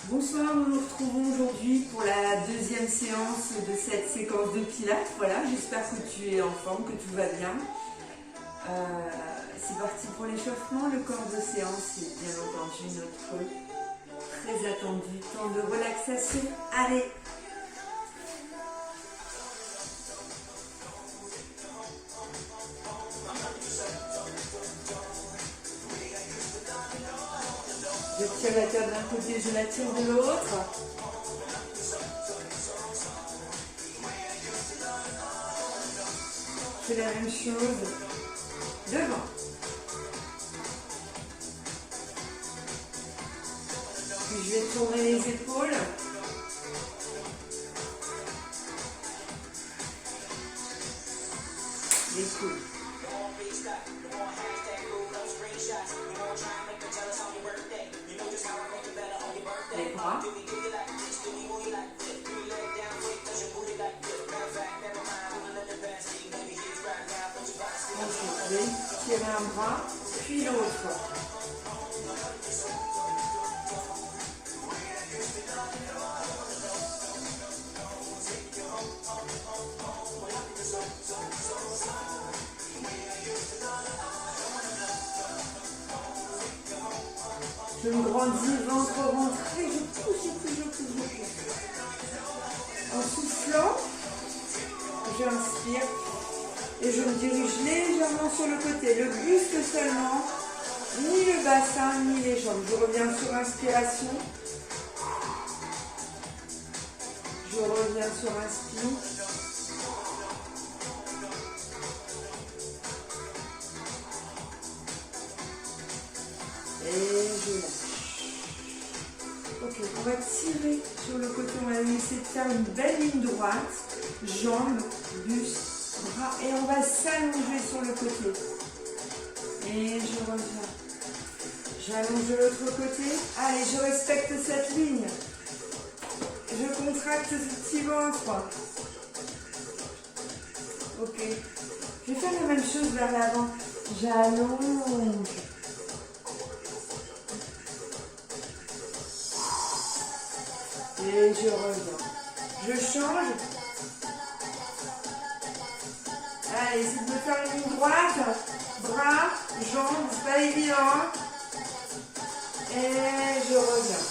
Bonsoir, nous nous retrouvons aujourd'hui pour la deuxième séance de cette séquence de pilates. Voilà, j'espère que tu es en forme, que tout va bien. C'est parti pour l'échauffement. Le corps de séance est bien entendu notre très attendu temps de relaxation. Allez! Je tire la terre d'un côté, je la tire de l'autre. Je fais la même chose devant. Puis je vais tourner les épaules. Les coudes. Les bras. Ensuite, je vais tirer un bras, puis l'autre. Je me grandis, ventre rentré, je pousse. En soufflant, j'inspire et je me dirige légèrement sur le côté. Le buste seulement, ni le bassin, ni les jambes. Je reviens sur inspiration. Je reviens sur inspire. Et je lâche. Ok, on va tirer sur le côté, on va essayer de faire une belle ligne droite, jambes, buste, bras, et on va s'allonger sur le côté. Et je reviens. J'allonge de l'autre côté. Allez, je respecte cette ligne. Je contracte ce petit ventre. Ok. Je vais faire la même chose vers l'avant. J'allonge. Et je reviens. Je change. Allez, essayez de me faire une ligne droite. Bras, jambes, c'est pas évident. Et je reviens.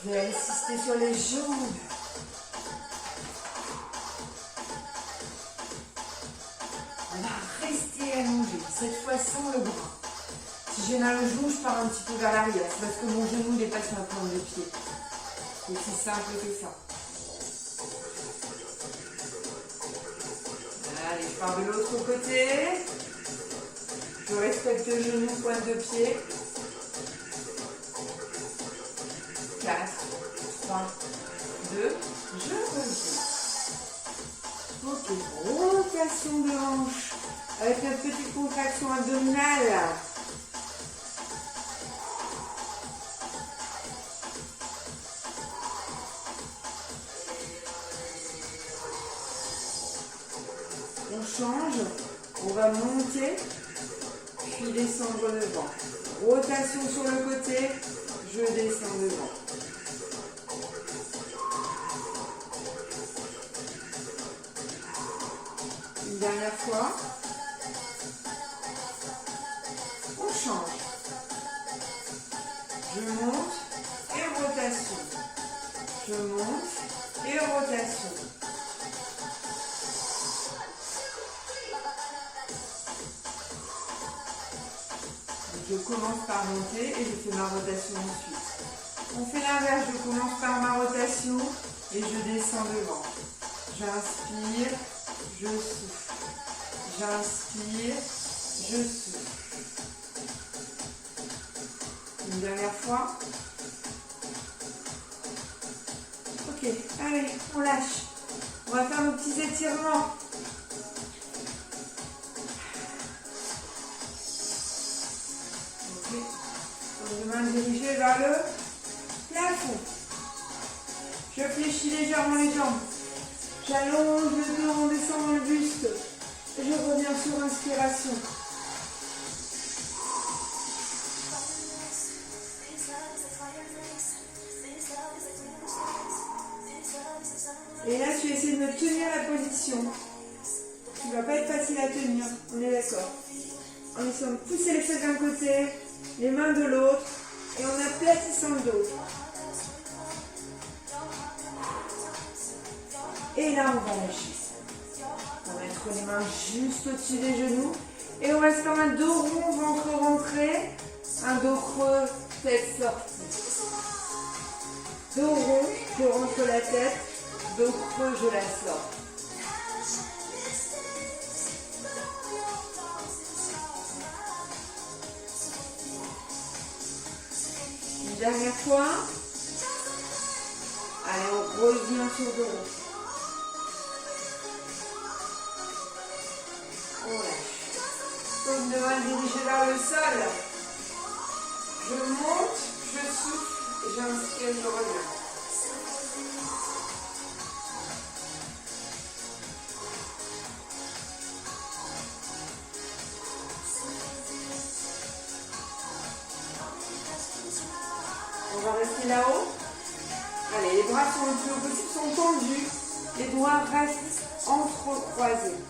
Je vais insister sur les jambes. On va rester allongé. Cette fois sans le bras. Si j'ai mal au genou, je pars un petit peu vers l'arrière. C'est parce que mon genou dépasse ma pointe de pied. C'est aussi simple que ça. Allez, je pars de l'autre côté. Je respecte le genou, pointe de pied. 4, 3, 2, je reviens. Ok, rotation de hanche avec notre petite contraction abdominale. On change, on va monter, puis descendre devant. Rotation sur le côté, je descends devant. Une dernière fois. On change. Je monte et rotation. Je monte et rotation. Je commence par monter et je fais ma rotation ensuite. On fait l'inverse, je commence par ma rotation et je descends devant. J'inspire, je souffle. J'inspire, je souffle. Une dernière fois. Ok, allez, on lâche. On va faire nos petits étirements. Les mains dirigées vers le plafond. Je fléchis légèrement les jambes. J'allonge le dos en descendant le buste. Et je reviens sur inspiration. Et là, tu essaies de me tenir la position. Tu ne va pas être facile à tenir, on est d'accord. En essayant de pousser les fesses d'un côté, les mains de l'autre, et en aplatissant le dos. Et là, on va lâcher. On va mettre les mains juste au-dessus des genoux. Et on reste comme un dos rond, ventre rentré. Un dos creux, tête sortie. Dos rond, je rentre la tête. Dos creux, je la sors. Une dernière fois. Allez, on revient sur dos rond. On lâche. Paume de main dirigée vers le sol. Je monte, je souffle, j'inspire, je reviens. On va rester là-haut. Allez, les bras sont le plus haut possible, sont tendus. Les doigts restent entrecroisés.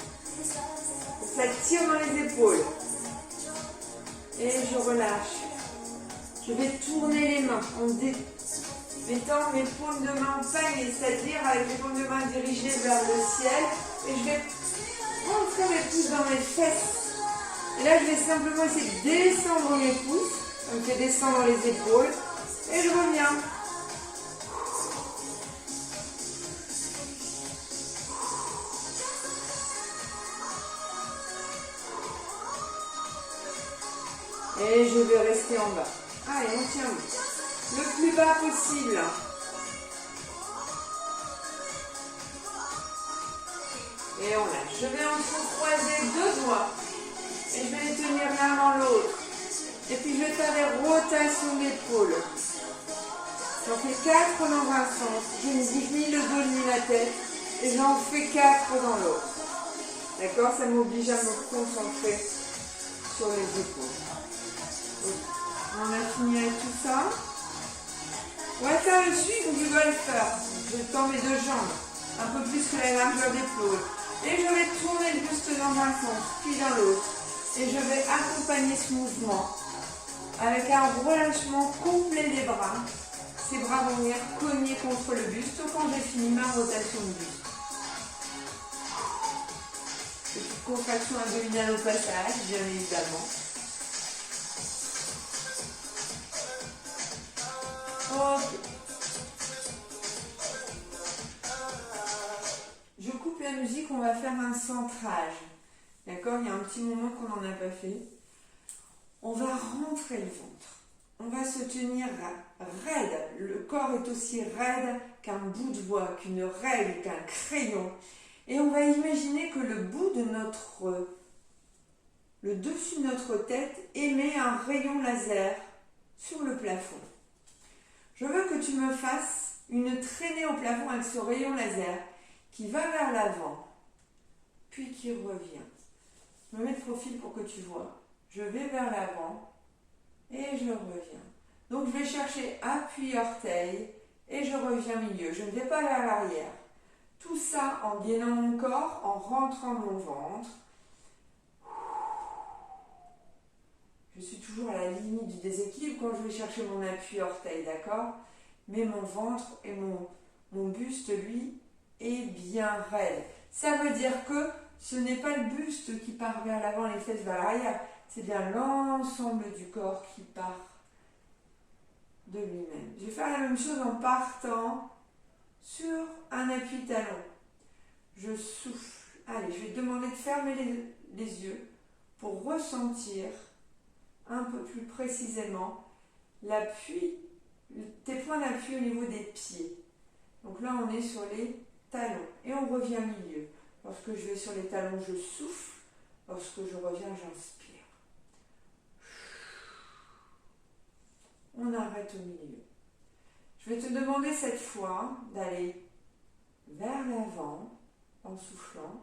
Ça tire dans les épaules. Et je relâche. Je vais tourner les mains en mettant mes paumes de main en panier, c'est-à-dire avec les paumes de main dirigées vers le ciel. Et je vais rentrer mes pouces dans mes fesses. Et là, je vais simplement essayer de descendre mes pouces. Ça me fait descendre les épaules. Et je reviens. Et je vais rester en bas. Allez, on tient le plus bas possible. Et on lâche. Je vais entrecroiser deux doigts. Et je vais les tenir l'un dans l'autre. Et puis je vais faire des rotations d'épaule. J'en fais 4 dans un sens. Je ne bouge ni le dos ni la tête. Et j'en fais 4 dans l'autre. D'accord? Ça m'oblige à me concentrer sur les épaules. On a fini avec tout ça. On va faire le swing du golfeur. Je tends mes deux jambes, un peu plus que la largeur d'épaule. Et je vais tourner le buste dans un sens, puis dans l'autre. Et je vais accompagner ce mouvement avec un relâchement complet des bras. Ces bras vont venir cogner contre le buste quand j'ai fini ma rotation de buste. Petite contraction abdominale au passage, bien évidemment. Ok. Je coupe la musique, on va faire un centrage. D'accord? Il y a un petit moment qu'on n'en a pas fait. On va rentrer le ventre. On va se tenir raide. Le corps est aussi raide qu'un bout de bois, qu'une règle, qu'un crayon. Et on va imaginer que le dessus de notre tête émet un rayon laser sur le plafond. Je veux que tu me fasses une traînée au plafond avec ce rayon laser qui va vers l'avant, puis qui revient. Je me mets de profil pour que tu vois. Je vais vers l'avant et je reviens. Donc je vais chercher appui orteil et je reviens milieu. Je ne vais pas vers l'arrière. Tout ça en gainant mon corps, en rentrant mon ventre. Je suis toujours à la limite du déséquilibre quand je vais chercher mon appui orteil, d'accord? Mais mon ventre et mon buste, lui, est bien raide. Ça veut dire que ce n'est pas le buste qui part vers l'avant, les fesses vers l'arrière. C'est bien l'ensemble du corps qui part de lui-même. Je vais faire la même chose en partant sur un appui talon. Je souffle. Allez, je vais te demander de fermer les yeux pour ressentir un peu plus précisément l'appui, tes points d'appui au niveau des pieds. Donc là, on est sur les talons et on revient milieu. Lorsque je vais sur les talons, je souffle. Lorsque je reviens, j'inspire. On arrête au milieu. Je vais te demander cette fois d'aller vers l'avant en soufflant,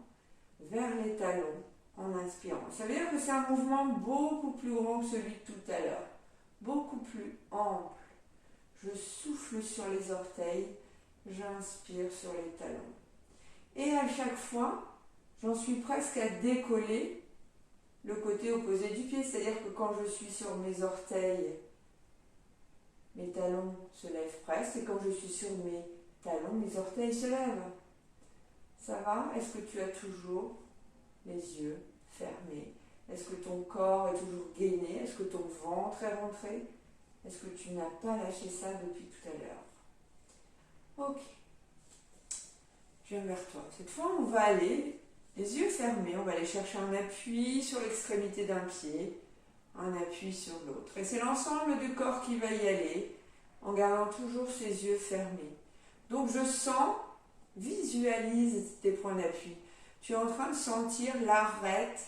vers les talons en inspirant. Ça veut dire que c'est un mouvement beaucoup plus grand que celui de tout à l'heure, beaucoup plus ample. Je souffle sur les orteils, j'inspire sur les talons. Et à chaque fois, j'en suis presque à décoller le côté opposé du pied. C'est-à-dire que quand je suis sur mes orteils, mes talons se lèvent presque. Et quand je suis sur mes talons, mes orteils se lèvent. Ça va? Est-ce que tu as toujours les yeux fermés? Est-ce que ton corps est toujours gainé? Est-ce que ton ventre est rentré? Est-ce que tu n'as pas lâché ça depuis tout à l'heure? Ok. Je viens vers toi. Cette fois, on va aller, les yeux fermés, on va aller chercher un appui sur l'extrémité d'un pied, un appui sur l'autre. Et c'est l'ensemble du corps qui va y aller, en gardant toujours ses yeux fermés. Donc je sens, visualise tes points d'appui. Tu es en train de sentir l'arête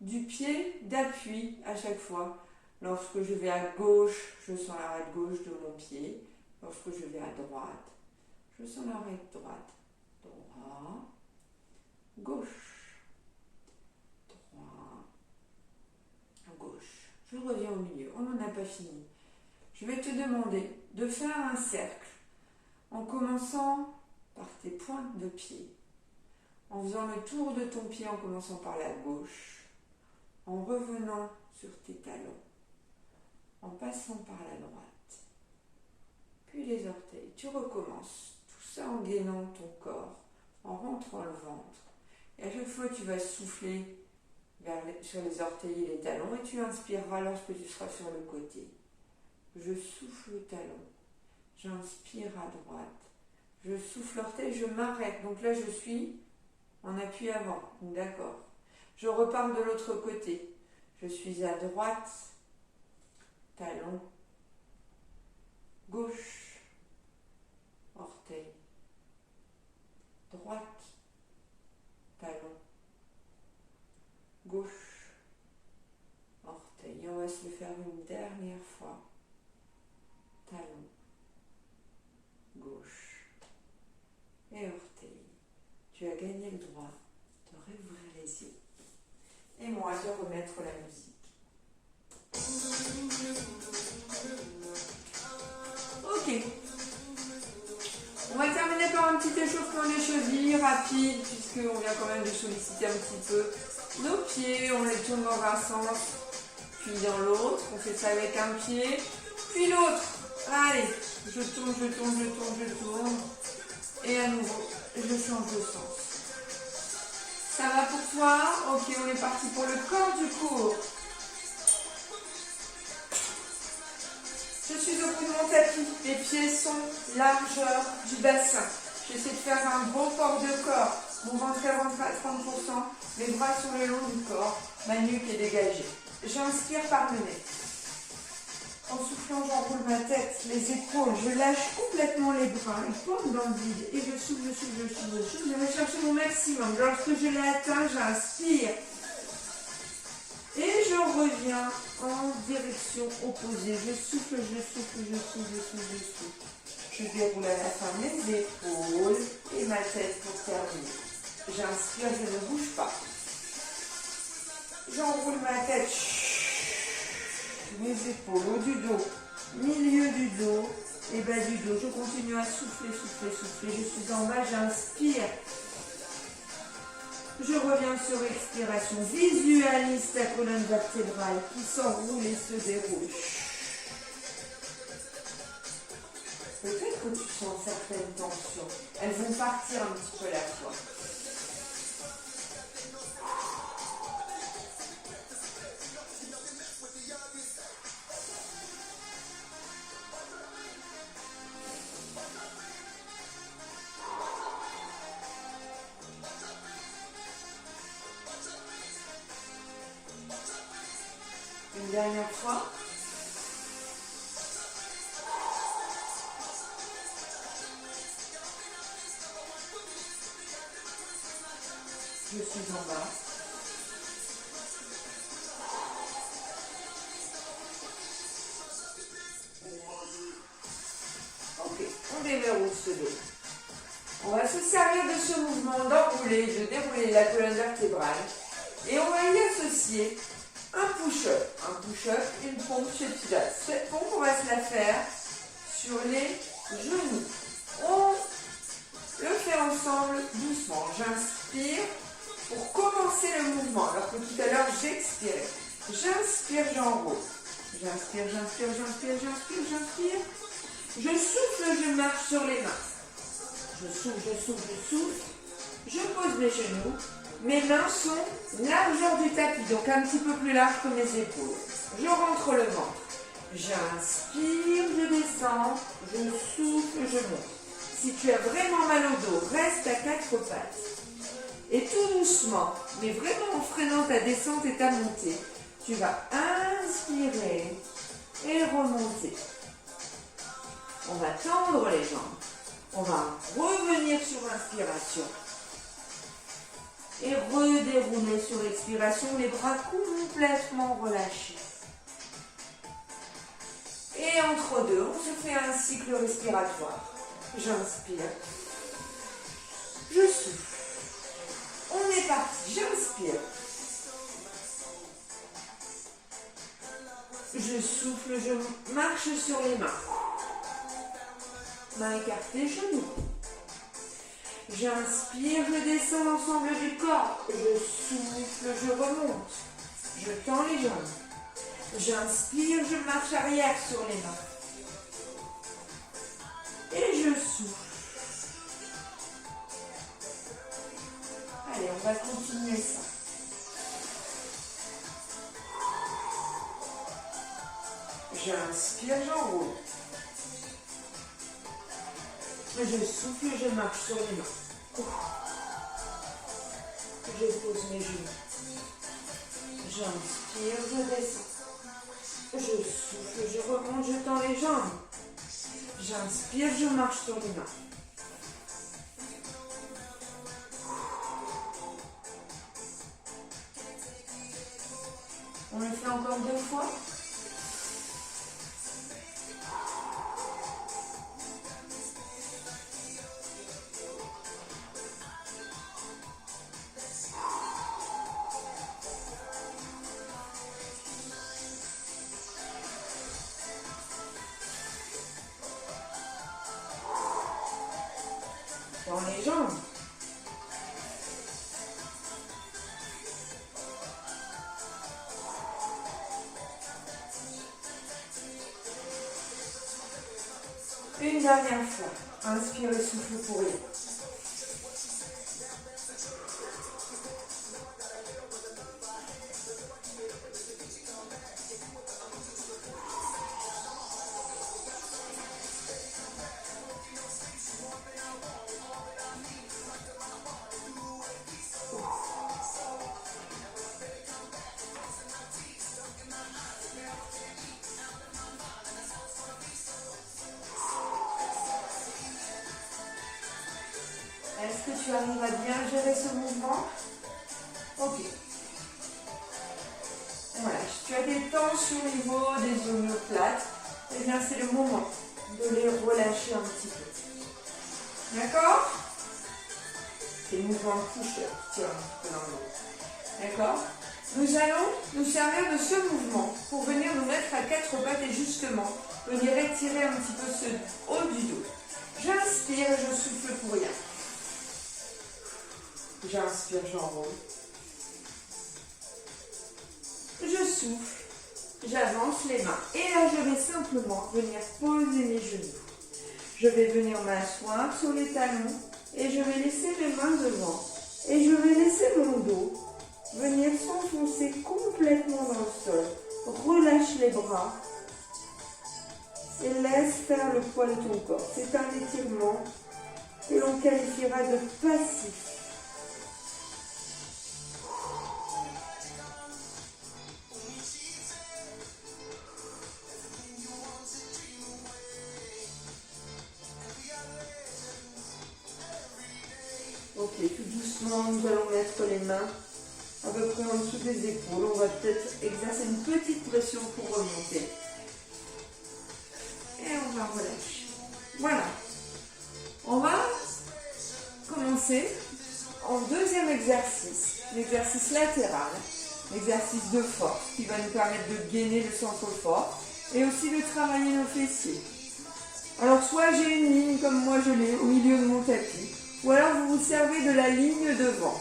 du pied d'appui à chaque fois. Lorsque je vais à gauche, je sens l'arête gauche de mon pied. Lorsque je vais à droite, je sens l'arête droite. Droit, gauche, droit, gauche. Je reviens au milieu, on n'en a pas fini. Je vais te demander de faire un cercle en commençant par tes pointes de pied, en faisant le tour de ton pied en commençant par la gauche, en revenant sur tes talons, en passant par la droite, puis les orteils. Tu recommences, tout ça en gainant ton corps, en rentrant le ventre. Et à chaque fois, tu vas souffler sur les orteils et les talons et tu inspireras lorsque tu seras sur le côté. Je souffle le talon, j'inspire à droite, je souffle l'orteil, je m'arrête. Donc là, je suis en appui avant, d'accord. Je repars de l'autre côté. Je suis à droite, talon, gauche, orteil, droite, talon, gauche, orteil. Et on va se le faire une dernière fois. Talon, gauche et orteil. Tu as gagné le droit de réouvrir les yeux. Et moi de remettre la musique. Ok. On va terminer par un petit échauffement des chevilles rapide, puisqu'on vient quand même de solliciter un petit peu nos pieds. On les tourne dans un sens, puis dans l'autre. On fait ça avec un pied, puis l'autre. Allez, je tourne, je tourne, je tourne, je tourne. Et à nouveau, je change de sens. Ça va pour toi? Ok, on est parti pour le corps du cours. Je suis au bout de mon tapis. Les pieds sont largeur du bassin. J'essaie de faire un bon port de corps. Mon ventre est rentré à 30%. Les bras sur le long du corps. Ma nuque est dégagée. J'inspire par le nez. En soufflant, j'enroule ma tête, les épaules, je lâche complètement les bras, ils tombent dans le vide et je souffle, je souffle, je souffle, je souffle. Je vais chercher mon maximum. Lorsque je l'ai atteint, j'inspire. Et je reviens en direction opposée. Je souffle, je souffle, je souffle, je souffle, je souffle. Je déroule à la fin mes épaules et ma tête pour terminer. J'inspire, je ne bouge pas. J'enroule ma tête. Mes épaules, haut du dos, milieu du dos et bas du dos. Je continue à souffler, souffler, souffler. Je suis en bas, j'inspire. Je reviens sur expiration. Visualise ta colonne vertébrale qui s'enroule et se déroule. Peut-être que tu sens certaines tensions. Elles vont partir un petit peu à la fois. Une dernière fois. Je suis en bas. Ok, on déverrouille ce dos. On va se servir de ce mouvement d'enrouler, de dérouler la colonne vertébrale. Et on va y associer un push-up. Un push-up, une pompe chez Pilates. Cette pompe, on va se la faire sur les genoux. On le fait ensemble doucement. J'inspire pour commencer le mouvement, alors que tout à l'heure j'expirais. J'inspire, j'enroule. J'inspire, j'inspire, j'inspire, j'inspire, j'inspire. Je souffle, je marche sur les mains. Je souffle, je souffle, je souffle. Je pose mes genoux. Mes mains sont largeur du tapis, donc un petit peu plus large que mes épaules. Je rentre le ventre. J'inspire, je descends. Je souffle, je monte. Si tu as vraiment mal au dos, reste à quatre pattes. Et tout doucement, mais vraiment en freinant ta descente et ta montée, tu vas inspirer et remonter. On va tendre les jambes. On va revenir sur l'inspiration. Et redérouler sur l'expiration, les bras complètement relâchés. Et entre deux, on se fait un cycle respiratoire. J'inspire. Je souffle. On est parti. J'inspire. Je souffle, je marche sur les mains. Mains écartées, genoux. J'inspire, je descends l'ensemble du corps. Je souffle, je remonte. Je tends les jambes. J'inspire, je marche arrière sur les mains. Et je souffle. Allez, on va continuer ça. J'inspire, j'enroule. Je souffle, je marche sur les mains. Je pose mes genoux. J'inspire, je descends. Je souffle, je remonte, je tends les jambes. J'inspire, je marche sur les mains. On le fait encore 2 fois. Dans les jambes. Une dernière fois. Inspire et souffle pour rien. Est-ce que tu arrives à bien gérer ce mouvement? Ok. Voilà, tu as des tensions au niveau des omoplates. Eh bien, c'est le moment de les relâcher un petit peu. D'accord? C'est le mouvement de push-up qui tire un petit peu dans le dos. D'accord? Nous allons nous servir de ce mouvement pour venir nous mettre à quatre pattes et justement venir étirer un petit peu ce haut du dos. J'inspire et je souffle pour rien. J'inspire, j'enroule. Je souffle, j'avance les mains. Et là, je vais simplement venir poser mes genoux. Je vais venir m'asseoir sur les talons et je vais laisser mes mains devant. Et je vais laisser mon dos venir s'enfoncer complètement dans le sol. Relâche les bras et laisse faire le poids de ton corps. C'est un étirement que l'on qualifiera de passif. Ok, tout doucement, nous allons mettre les mains à peu près en dessous des épaules. On va peut-être exercer une petite pression pour remonter. Et on va relâcher. Voilà. On va commencer en deuxième exercice. L'exercice latéral. L'exercice de force qui va nous permettre de gainer le centre fort et aussi de travailler nos fessiers. Alors soit j'ai une ligne comme moi je l'ai au milieu de mon tapis. ou alors vous vous servez de la ligne devant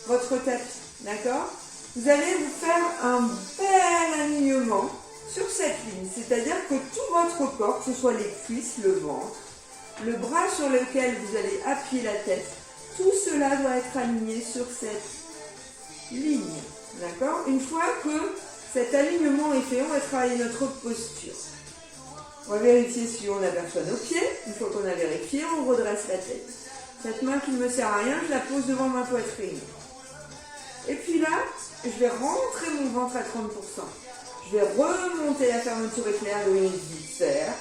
votre tapis, d'accord? Vous allez vous faire un bel alignement sur cette ligne, c'est-à-dire que tout votre corps, que ce soit les cuisses, le ventre, le bras sur lequel vous allez appuyer la tête, tout cela doit être aligné sur cette ligne, d'accord? Une fois que cet alignement est fait, on va travailler notre posture. On va vérifier si on aperçoit nos pieds. Une fois qu'on a vérifié, on redresse la tête. Cette main qui ne me sert à rien, je la pose devant ma poitrine. Et puis là, je vais rentrer mon ventre à 30%. Je vais remonter la fermeture éclair de l'hémisphère.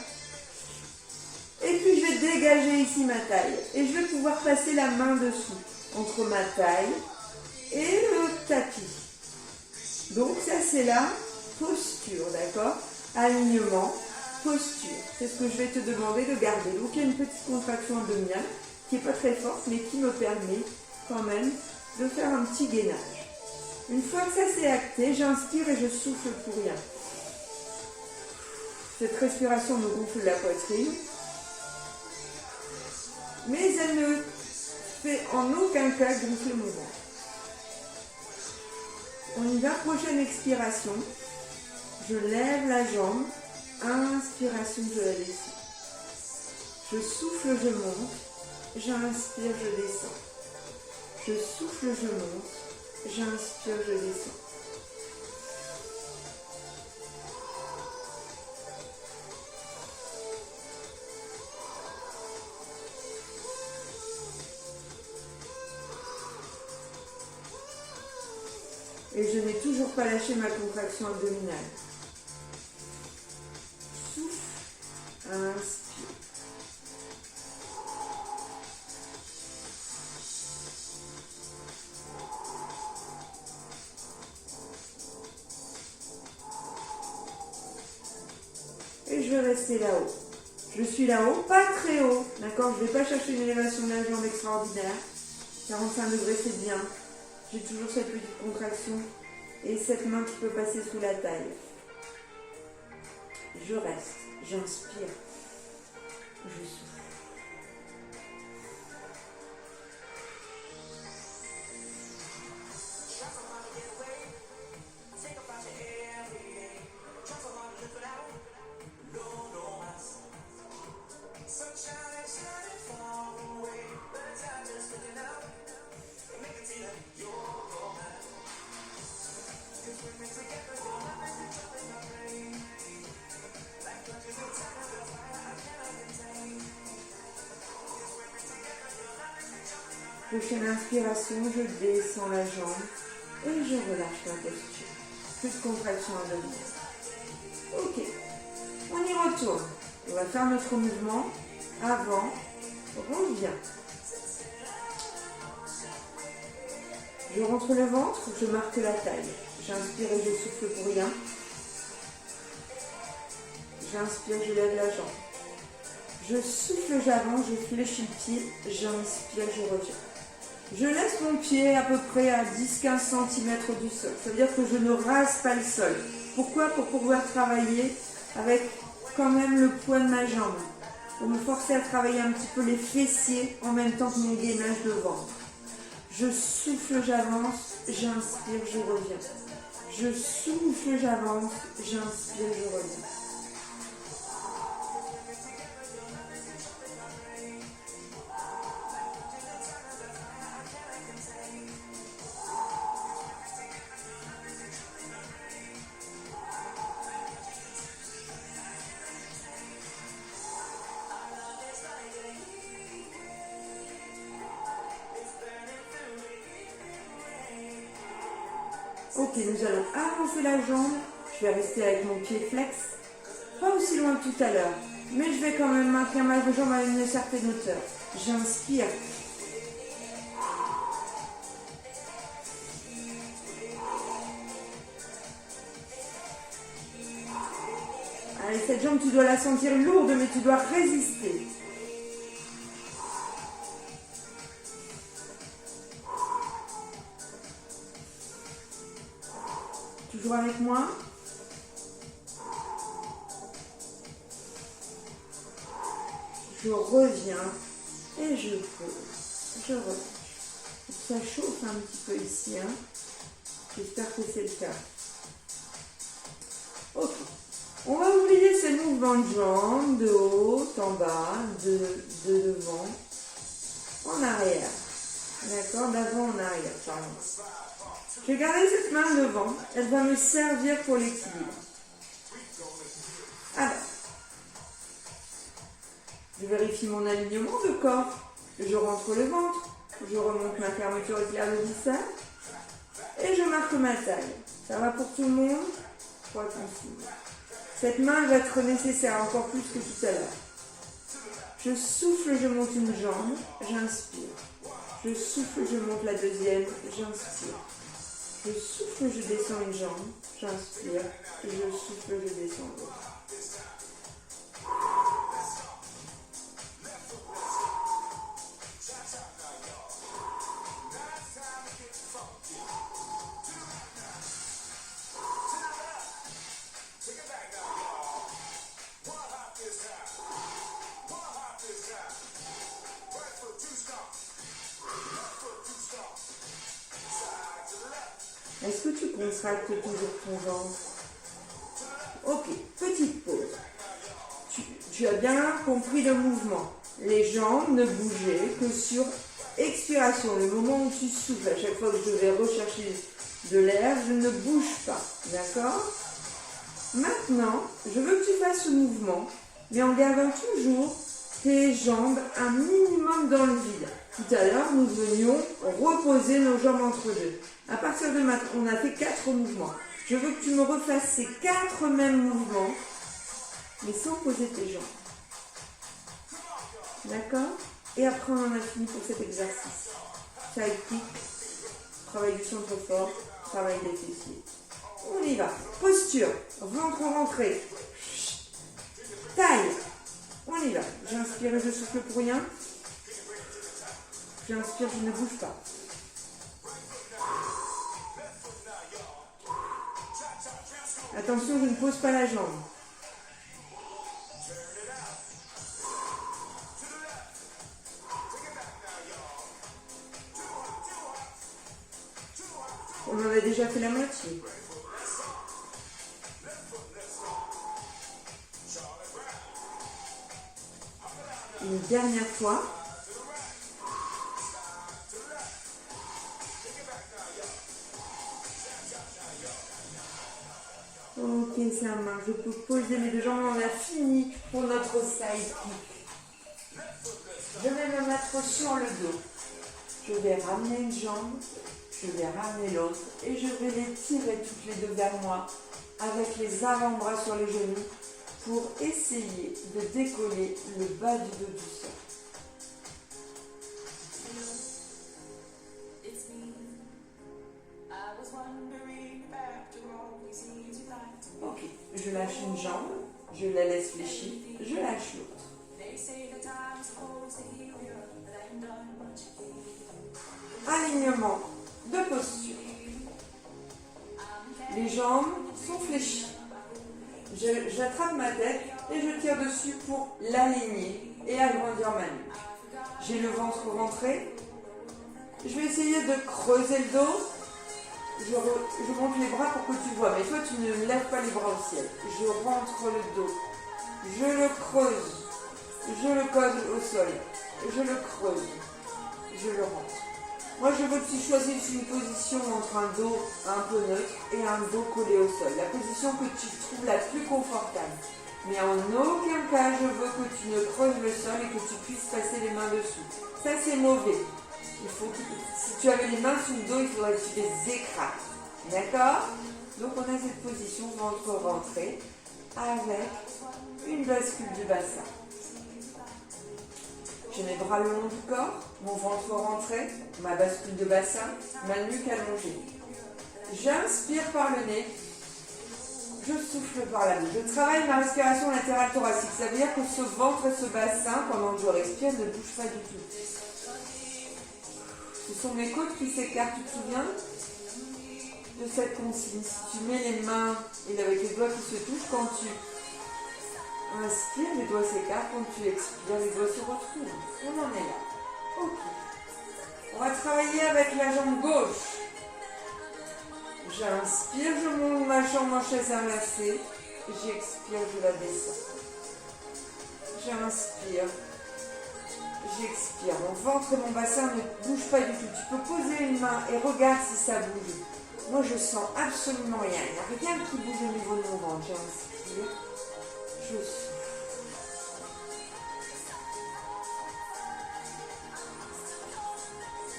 Et puis je vais dégager ici ma taille. Et je vais pouvoir passer la main dessous, entre ma taille et le tapis. Donc ça c'est la posture, d'accord? Alignement, posture. C'est ce que je vais te demander de garder. Donc il y a une petite contraction abdominale qui n'est pas très forte, mais qui me permet quand même de faire un petit gainage. Une fois que ça c'est acté, j'inspire et je souffle pour rien. Cette respiration me gonfle la poitrine, mais elle ne fait en aucun cas gonfler mon ventre. On y va, prochaine expiration. Je lève la jambe. Inspiration, je la descends. Je souffle, je monte. J'inspire, je descends. Je souffle, je monte. J'inspire, je descends. Et je n'ai toujours pas lâché ma contraction abdominale. Souffle, inspire. Et je vais rester là-haut. Je suis là-haut, pas très haut, d'accord? Je ne vais pas chercher une élévation de la jambe extraordinaire. 45 degrés, c'est bien. J'ai toujours cette petite contraction et cette main qui peut passer sous la taille. Je reste, j'inspire, je souffle. Prochaine inspiration, je descends la jambe et je relâche ma posture. Plus de contraction abdominale. Ok, on y retourne. On va faire notre mouvement. Avant, reviens. Je rentre le ventre, je marque la taille. J'inspire et je souffle pour rien. J'inspire, je lève la jambe. Je souffle, j'avance, je fléchis le pied. J'inspire, je reviens. Je laisse mon pied à peu près à 10-15 cm du sol. Ça veut dire que je ne rase pas le sol. Pourquoi? Pour pouvoir travailler avec quand même le poids de ma jambe. Pour me forcer à travailler un petit peu les fessiers en même temps que mon gainage de ventre. Je souffle, j'avance, j'inspire, je reviens. Je souffle, j'avance, j'inspire, je reviens. Ok, nous allons avancer la jambe. Je vais rester avec mon pied flex. Pas aussi loin que tout à l'heure. Mais je vais quand même maintenir ma jambe à une certaine hauteur. J'inspire. Allez, cette jambe, tu dois la sentir lourde, mais tu dois résister. Toujours avec moi. Je reviens et je pose. je relâche. Ça chauffe un petit peu ici, hein. J'espère que c'est le cas. Ok. On va oublier ces mouvements de jambes, de haut en bas, de devant, en arrière. D'accord, d'avant en arrière, pardon. Je vais garder cette main devant. Elle va me servir pour l'équilibre. Alors, je vérifie mon alignement de corps. Je rentre le ventre. Je remonte ma fermeture éclair de visage. Et je marque ma taille. Ça va pour tout le monde? 3 consignes. Cette main va être nécessaire encore plus que tout à l'heure. Je souffle, je monte une jambe, j'inspire. Je souffle, je monte la deuxième, j'inspire. Je souffle, je descends une jambe, j'inspire. Et je souffle, je descends l'autre. Est-ce que tu contractes toujours ton ventre? Ok, petite pause. Tu as bien compris le mouvement. Les jambes ne bougeaient que sur expiration. Le moment où tu souffles, à chaque fois que je vais rechercher de l'air, je ne bouge pas. D'accord? Maintenant, je veux que tu fasses ce mouvement, mais en gardant toujours tes jambes un minimum dans le vide. Tout à l'heure, nous venions reposer nos jambes entre deux. À partir de maintenant, on a fait 4 mouvements. Je veux que tu me refasses ces 4 mêmes mouvements, mais sans poser tes jambes. D'accord? Et après, on en a fini pour cet exercice. Side kick, travail du centre fort, travail des fessiers. On y va. Posture, ventre rentré. Taille. On y va. J'inspire et je souffle pour rien. J'inspire, je ne bouge pas. Attention, je ne pose pas la jambe. On en a déjà fait la moitié. Une dernière fois. Ok, ça marche. Je peux poser mes 2 jambes. On a fini pour notre side kick. Je vais me mettre sur le dos. Je vais ramener une jambe. Je vais ramener l'autre. Et je vais les tirer toutes les deux vers moi avec les avant-bras sur les genoux pour essayer de décoller le bas du dos du sol. Ok, je lâche une jambe, je la laisse fléchie, je lâche l'autre. Alignement de posture. Les jambes sont fléchies. J'attrape ma tête et je tire dessus pour l'aligner et agrandir ma nuque. J'ai le ventre rentré. Je vais essayer de creuser le dos. Je monte les bras pour que tu vois, mais toi tu ne lèves pas les bras au ciel. Je rentre le dos. Je le creuse. Je le colle au sol. Je le creuse. Je le rentre. Moi, je veux que tu choisisses une position entre un dos un peu neutre et un dos collé au sol. La position que tu trouves la plus confortable. Mais en aucun cas, je veux que tu ne creuses le sol et que tu puisses passer les mains dessous. Ça, c'est mauvais. Si tu avais les mains sous le dos, il faudrait que tu les écrases. D'accord? Donc, on a cette position ventre rentré avec une bascule du bassin. J'ai mes bras le long du corps, mon ventre rentré, ma bascule de bassin, ma nuque allongée. J'inspire par le nez, je souffle par la bouche. Je travaille ma respiration latérale thoracique. Ça veut dire que ce ventre et ce bassin, pendant que je respire, ne bougent pas du tout. Ce sont mes côtes qui s'écartent. Tu te souviens de cette consigne? Si tu mets les mains et avec les doigts qui se touchent, quand tu inspire, les doigts s'écartent. Quand tu expires, les doigts se retrouvent. On en est là. Ok. On va travailler avec la jambe gauche. J'inspire, je monte ma jambe en chaise inversée. J'expire, je la descends. J'inspire. J'expire. Mon ventre et mon bassin ne bougent pas du tout. Tu peux poser une main et regarde si ça bouge. Moi, je sens absolument rien. Il n'y a rien qui bouge au niveau de mon ventre. J'inspire. Je souffle.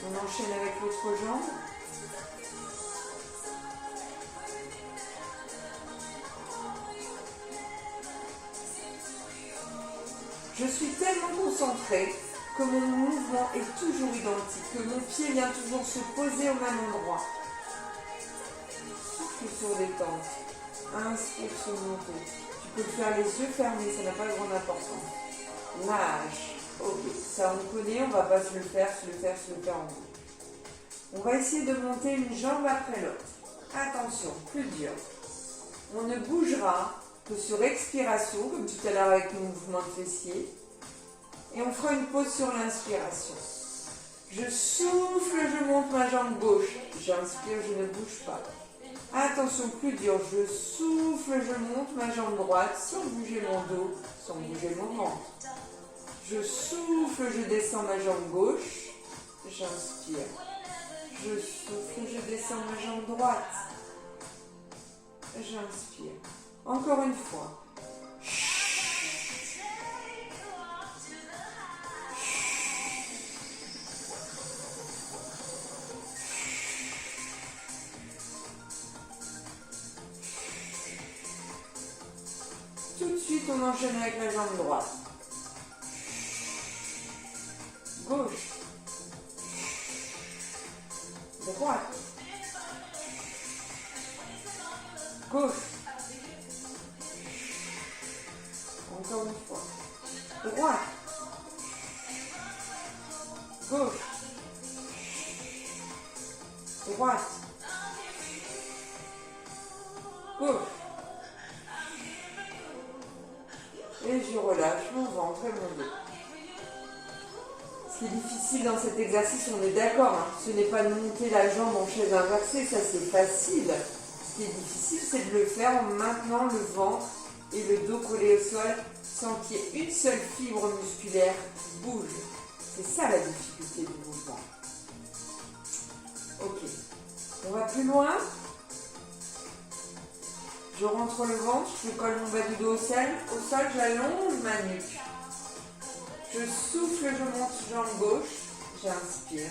On enchaîne avec l'autre jambe. Je suis tellement concentrée que mon mouvement est toujours identique, que mon pied vient toujours se poser au même endroit. Souffle sur détente. Inspire sur monter. Tu peux le faire les yeux fermés, ça n'a pas de grande importance. Lâche. Ok, ça on connaît, on ne va pas se le faire en haut. On va essayer de monter une jambe après l'autre. Attention, plus dur. On ne bougera que sur expiration, comme tout à l'heure avec le mouvement de fessier. Et on fera une pause sur l'inspiration. Je souffle, je monte ma jambe gauche. J'inspire, je ne bouge pas. Attention, plus dur. Je souffle, je monte ma jambe droite sans bouger mon dos, sans bouger mon ventre. Je souffle, je descends ma jambe gauche. J'inspire. Je souffle, je descends ma jambe droite. J'inspire. Encore une fois. Tout de suite, on enchaîne avec la jambe droite. Gauche. Droite. Gauche. Encore une fois. Droite. Gauche. Droite. Gauche. Et je relâche mon ventre et mon dos. Ce qui est difficile dans cet exercice, on est d'accord, hein, ce n'est pas de monter la jambe en chaise inversée, ça c'est facile. Ce qui est difficile, c'est de le faire en maintenant le ventre et le dos collé au sol sans qu'il y ait une seule fibre musculaire qui bouge. C'est ça la difficulté du mouvement. Ok, on va plus loin. Je rentre le ventre, je colle mon bas du dos au sol, j'allonge ma nuque. Je souffle, je monte jambe gauche, j'inspire.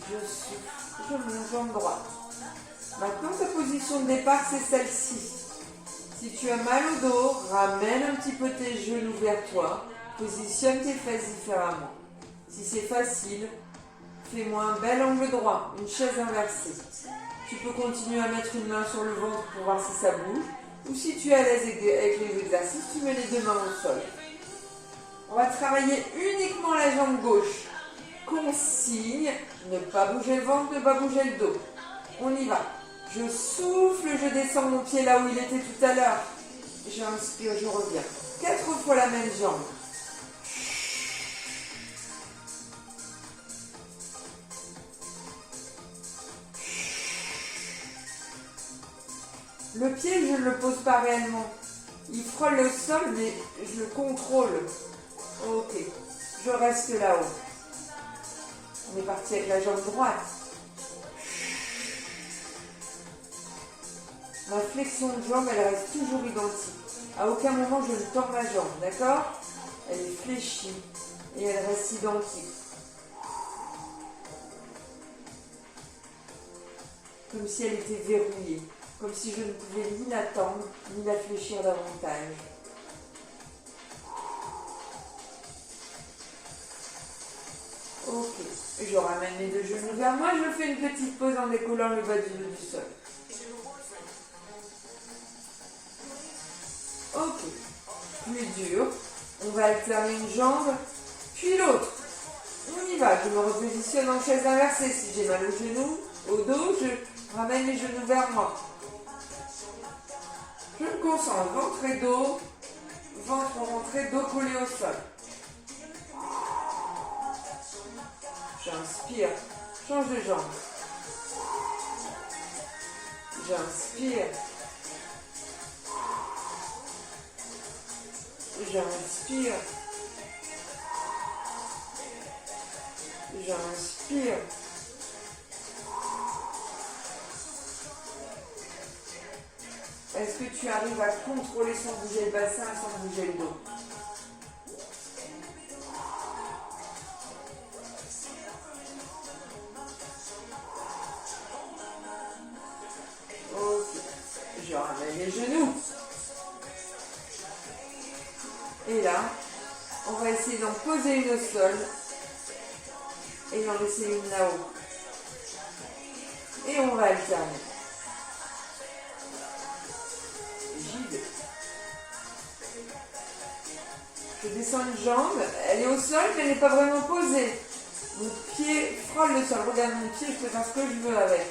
Je souffle, je monte jambe droite. Maintenant, ta position de départ, c'est celle-ci. Si tu as mal au dos, ramène un petit peu tes genoux vers toi. Positionne tes fesses différemment. Si c'est facile, fais-moi un bel angle droit, une chaise inversée. Tu peux continuer à mettre une main sur le ventre pour voir si ça bouge. Ou si tu es à l'aise avec les exercices, tu mets les deux mains au sol. On va travailler uniquement la jambe gauche. Consigne, ne pas bouger le ventre, ne pas bouger le dos. On y va. Je souffle, je descends mon pied là où il était tout à l'heure. J'inspire, je reviens. 4 fois la même jambe. Le pied, je ne le pose pas réellement. Il frôle le sol, mais je le contrôle. Ok, je reste là-haut. On est parti avec la jambe droite. Ma flexion de jambe, elle reste toujours identique. À aucun moment, je ne tords ma jambe, d'accord? Elle est fléchie et elle reste identique. Comme si elle était verrouillée. Comme si je ne pouvais ni la tendre, ni la fléchir davantage. Ok, je ramène les deux genoux vers moi, je fais une petite pause en décollant le bas du sol. Ok, plus dur, on va alterner une jambe, puis l'autre. On y va, je me repositionne en chaise inversée. Si j'ai mal au genou, au dos, je ramène les genoux vers moi. Je me concentre, ventre et dos, ventre rentré, dos collé au sol. J'inspire, Change de jambe. J'inspire. J'inspire. J'inspire. Est-ce que tu arrives à contrôler sans bouger le bassin et sans bouger le dos? Ok. Je ramène les genoux. Et là, on va essayer d'en poser une au sol et d'en laisser une là-haut. Et on va alterner. J'y vais. Je descends une jambe, elle est au sol mais elle n'est pas vraiment posée. Mon pied frôle le sol. Regarde mon pied, je peux faire ce que je veux avec.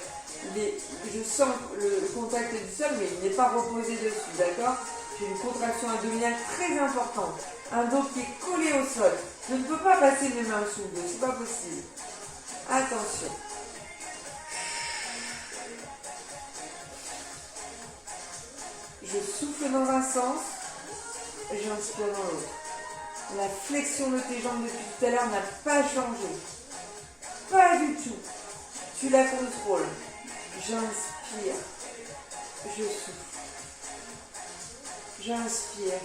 Je sens le contact du sol mais il n'est pas reposé dessus, d'accord? J'ai une contraction abdominale très importante. Un dos qui est collé au sol. Je ne peux pas passer mes mains sous le dos, c'est pas possible. Attention. Je souffle dans un sens et j'inspire dans l'autre. La flexion de tes jambes depuis tout à l'heure n'a pas changé. Pas du tout. Tu la contrôles. J'inspire. Je souffle. J'inspire.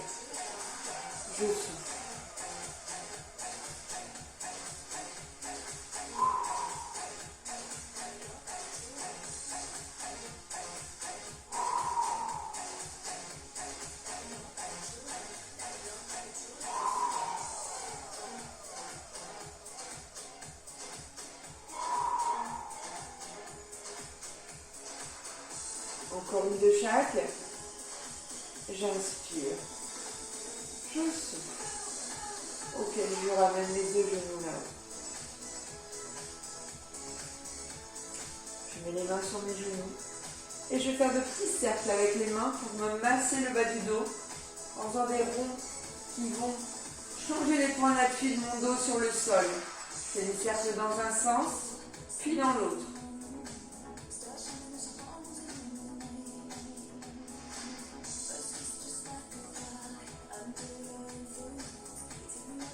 Je souffle. Encore une de chaque. J'inspire. Je souffle. Ok, je ramène les deux genoux là. Je mets les mains sur mes genoux. Et je vais faire de petits cercles avec les mains pour me masser le bas du dos en faisant des ronds qui vont changer les points d'appui de mon dos sur le sol. Je fais des cercles dans un sens, puis dans l'autre.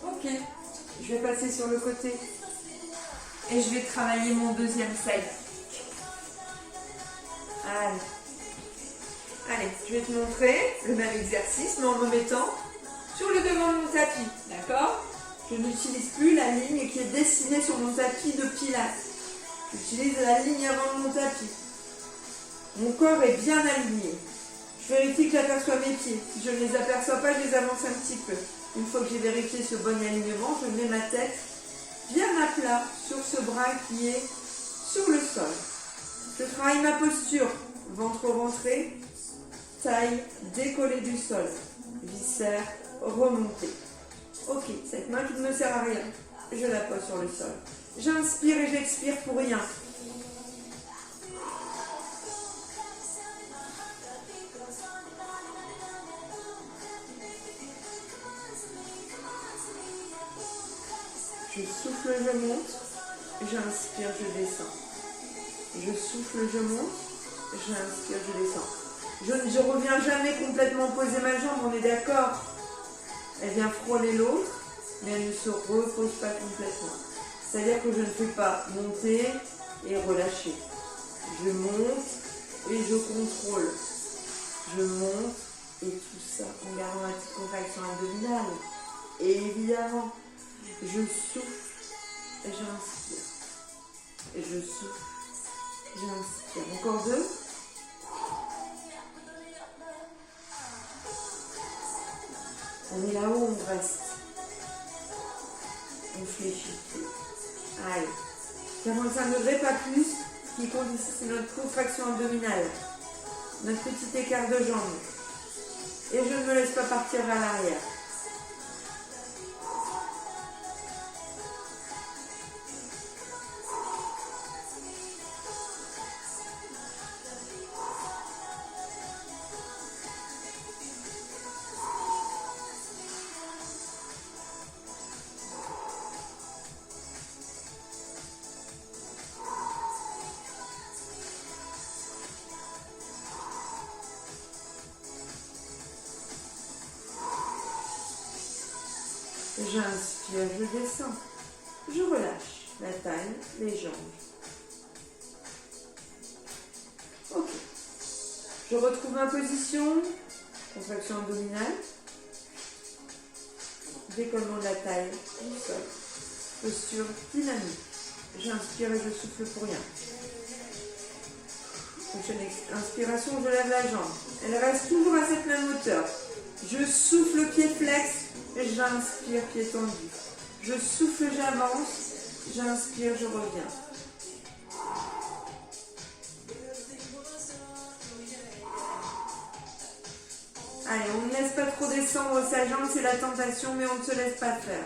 Ok, je vais passer sur le côté et je vais travailler mon deuxième side. Allez, je vais te montrer le même exercice, mais en me mettant sur le devant de mon tapis, d'accord? Je n'utilise plus la ligne qui est dessinée sur mon tapis de pilates. J'utilise la ligne avant mon tapis. Mon corps est bien aligné. Je vérifie que j'aperçois mes pieds. Si je ne les aperçois pas, je les avance un petit peu. Une fois que j'ai vérifié ce bon alignement, je mets ma tête bien à plat sur ce bras qui est sur le sol. Je travaille ma posture, ventre rentré, taille décollée du sol, viscères remontés. Ok, cette main qui ne me sert à rien, je la pose sur le sol. J'inspire et j'expire pour rien. Je souffle, je monte, j'inspire, je descends. Je souffle, je monte, j'inspire, je descends. Je ne reviens jamais complètement poser ma jambe, on est d'accord? Elle vient frôler l'autre, mais elle ne se repose pas complètement. C'est-à-dire que je ne fais pas monter et relâcher. Je monte et je contrôle. Je monte et tout ça en gardant la petite contraction abdominale. Et évidemment, je souffle et j'inspire. Et je souffle, j'inspire. Encore deux. On est là-haut, on reste. On fléchit. Allez. 45 degrés, pas plus. Ce qui compte ici, c'est notre contraction abdominale. Notre petit écart de jambes. Et je ne me laisse pas partir vers l'arrière. J'inspire, je descends. Je relâche la taille, les jambes. Ok. Je retrouve ma position. Contraction abdominale. Décollement de la taille du sol. Posture dynamique. J'inspire et je souffle pour rien. Prochaine inspiration, je lève la jambe. Elle reste toujours à cette même hauteur. Je souffle, pied flex. J'inspire, pied tendu. Je souffle, j'avance. J'inspire, je reviens. Allez, on ne laisse pas trop descendre sa jambe, c'est la tentation, mais on ne se laisse pas faire.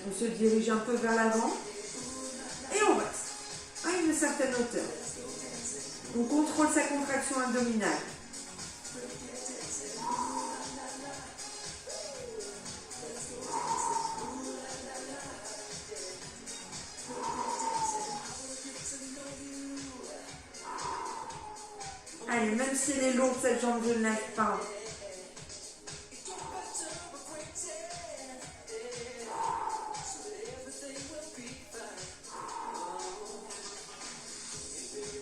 On se dirige un peu vers l'avant et on reste à une certaine hauteur. On contrôle sa contraction abdominale. Allez, même si elle est lourde, cette jambe, je ne lève pas.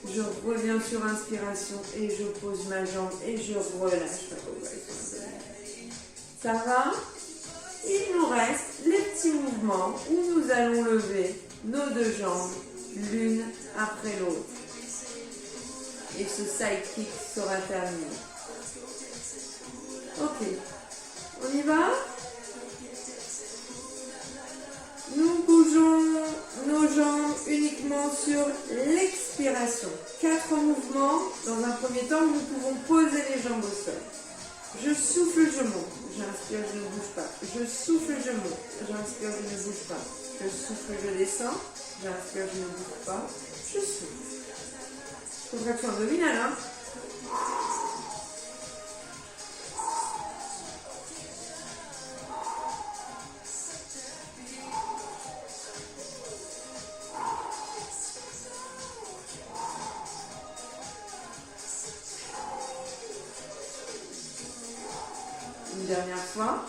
Je reviens sur inspiration et je pose ma jambe et je relâche ma contraction. Ça va? Il nous reste les petits mouvements où nous allons lever nos deux jambes l'une après l'autre. Et ce side kick sera terminé. Ok, on y va? Nous bougeons nos jambes uniquement sur l'expiration. 4 mouvements. Dans un premier temps, nous pouvons poser les jambes au sol. Je souffle, je monte. J'inspire, je ne bouge pas. Je souffle, je monte. J'inspire, je ne bouge pas. Je souffle, je descends. J'inspire, je ne bouge pas. Je souffle. Contraction abdominale, hein? Une dernière fois.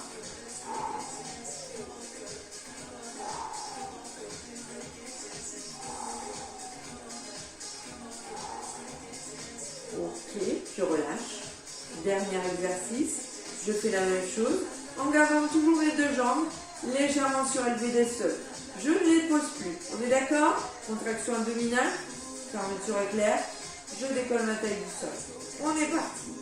Ok, je relâche. Dernier exercice. Je fais la même chose en gardant toujours mes deux jambes légèrement surélevées des sols. Je ne les pose plus. On est d'accord? Contraction abdominale. Fermeture éclair. Je décolle ma taille du sol. On est parti.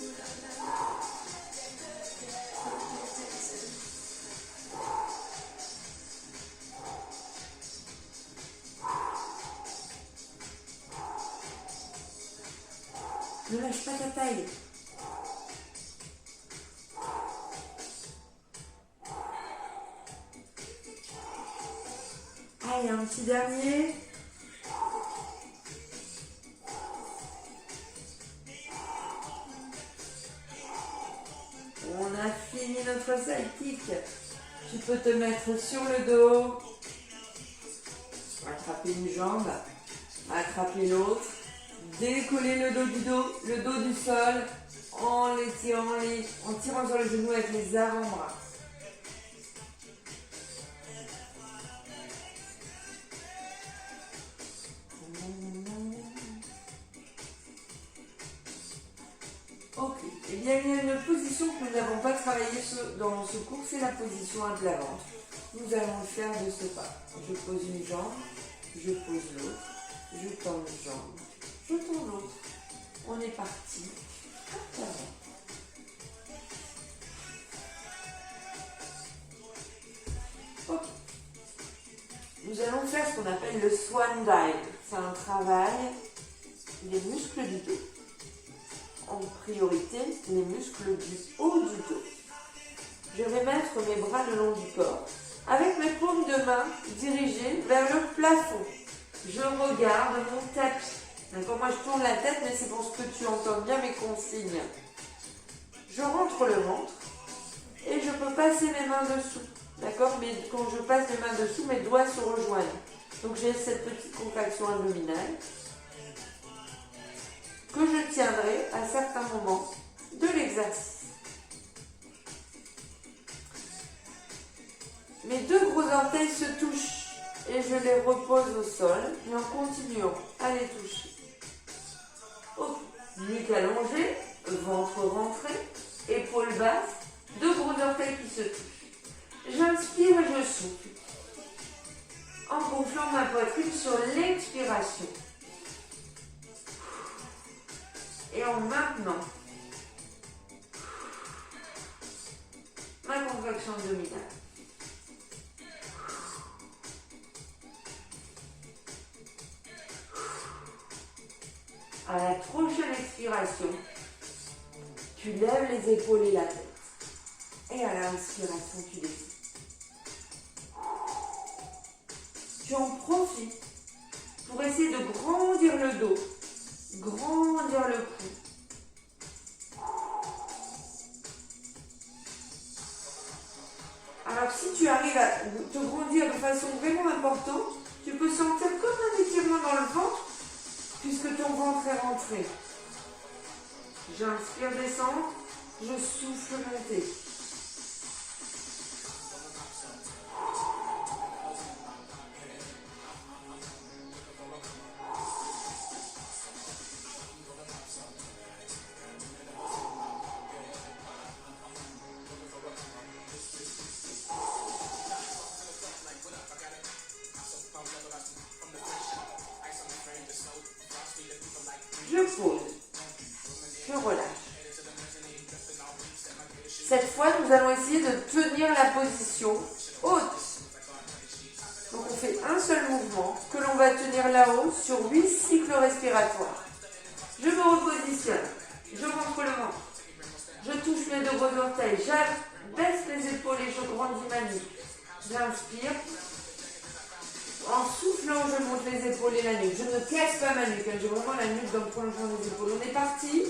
Ne lâche pas ta taille. Allez, un petit dernier. On a fini notre side kick. Tu peux te mettre sur le dos. Attraper une jambe. Attraper l'autre. Décoller le dos du sol, en tirant sur les genoux avec les avant-bras. Ok, et bien il y a une position que nous n'avons pas travaillé dans ce cours, c'est la position à plat ventre. Nous allons le faire de ce pas. Je pose une jambe, je pose l'autre, je tends une jambe. Je tourne l'autre. On est parti. Ok. Nous allons faire ce qu'on appelle le swan dive. C'est un travail des muscles du dos. En priorité, les muscles du haut du dos. Je vais mettre mes bras le long du corps avec mes paumes de main dirigées vers le plafond. Je regarde mon tapis. D'accord, moi je tourne la tête, mais c'est pour ce que tu entends bien mes consignes. Je rentre le ventre, et je peux passer mes mains dessous. D'accord? Mais quand je passe mes mains dessous, mes doigts se rejoignent. Donc j'ai cette petite contraction abdominale que je tiendrai à certains moments de l'exercice. Mes deux gros orteils se touchent et je les repose au sol, mais en continuant à les toucher. Ok. Nuque allongée, ventre rentré, épaules basses, deux gros orteils qui se touchent. J'inspire et je souffle, en gonflant ma poitrine sur l'expiration. Et en maintenant ma contraction abdominale. À la prochaine expiration, tu lèves les épaules et la tête. Et à l'inspiration, tu descends. Tu en profites pour essayer de grandir le dos, grandir le cou. Alors si tu arrives à te grandir de façon vraiment importante, tu peux sentir comme un étirement dans le ventre, puisque ton ventre est rentré. J'inspire descendre, je souffle monter. Je pose, je relâche. Cette fois, nous allons essayer de tenir la position haute. Donc on fait un seul mouvement que l'on va tenir là-haut sur 8 cycles respiratoires. Je me repositionne, je rentre le ventre, je touche mes deux gros orteils, j'abaisse les épaules et je grandis ma nuque. J'inspire. En soufflant, je monte les épaules et la nuque. Je ne casse pas ma nuque. J'ai vraiment la nuque dans le prolongement des épaules. On est parti.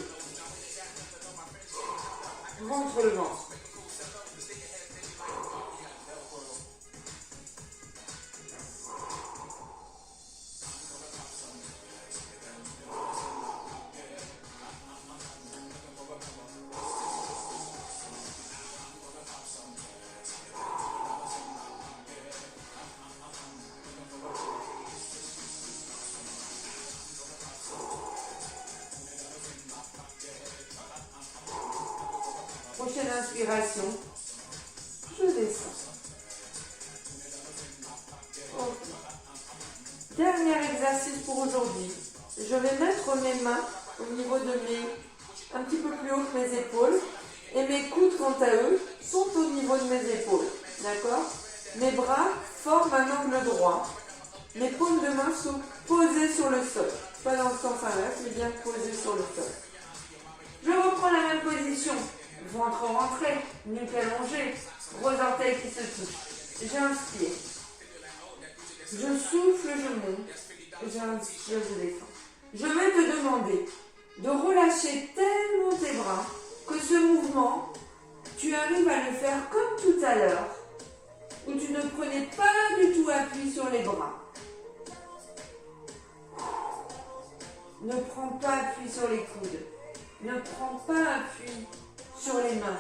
Rentre le ventre. Prochaine inspiration, je descends. Okay. Dernier exercice pour aujourd'hui. Je vais mettre mes mains au niveau de un petit peu plus haut que mes épaules. Et mes coudes, quant à eux, sont au niveau de mes épaules. D'accord? Mes bras forment un angle droit. Mes paumes de main sont posées sur le sol. Pas dans le sens inverse, mais bien posées sur le sol. Je reprends la même position. Ventre rentré, nuque allongée, gros orteils qui se touchent. J'inspire. Je souffle, je monte. J'inspire, je descends. Je vais te demander de relâcher tellement tes bras que ce mouvement, tu arrives à le faire comme tout à l'heure, où tu ne prenais pas du tout appui sur les bras. Ne prends pas appui sur les coudes. Ne prends pas appui sur les mains.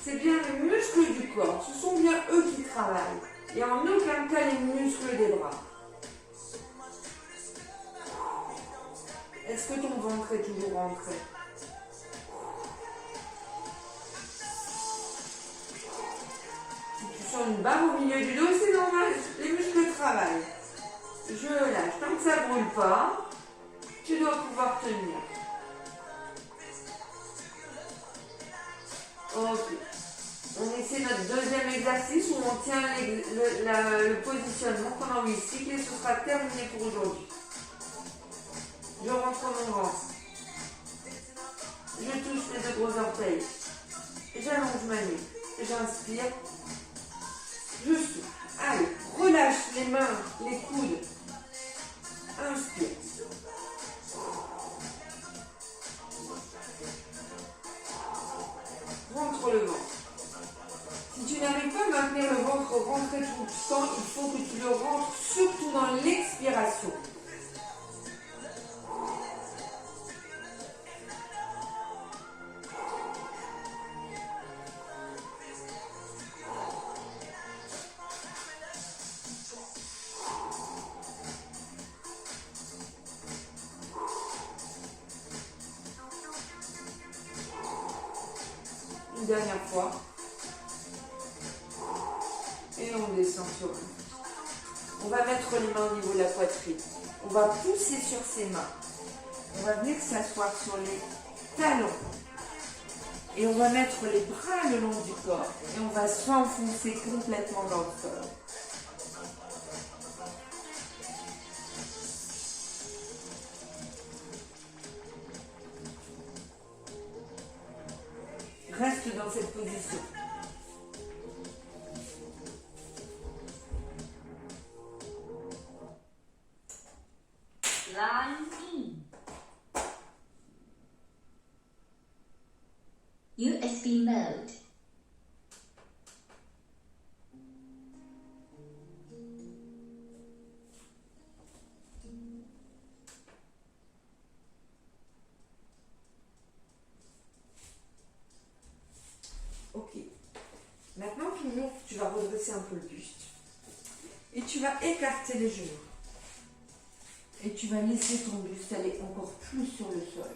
C'est bien les muscles du corps. Ce sont bien eux qui travaillent. Et en aucun cas les muscles des bras. Est-ce que ton ventre est toujours rentré? Si tu sens une barre au milieu du dos, c'est normal. Les muscles travaillent. Je lâche. Tant que ça ne brûle pas, tu dois pouvoir tenir. Ok. On essaie notre deuxième exercice où on tient le positionnement pendant 8 cycles et ce sera terminé pour aujourd'hui. Je rentre mon ventre. Je touche mes deux gros orteils. J'allonge ma nuque. J'inspire. Je souffle. Allez, relâche les mains, les coudes. Inspire. Rentre le ventre. rentrer tout le temps, il faut que tu le rentres surtout dans l'expiration. Une dernière fois. Et on descend sur lui. On va mettre les mains au niveau de la poitrine. On va pousser sur ses mains. On va venir s'asseoir sur les talons. Et on va mettre les bras le long du corps. Et on va s'enfoncer complètement dans le sol. Reste dans cette position. Line in. USB mode. Ok. Maintenant, toujours, tu vas redresser un peu le buste. Et tu vas écarter les genoux. Et tu vas laisser ton buste aller encore plus sur le sol.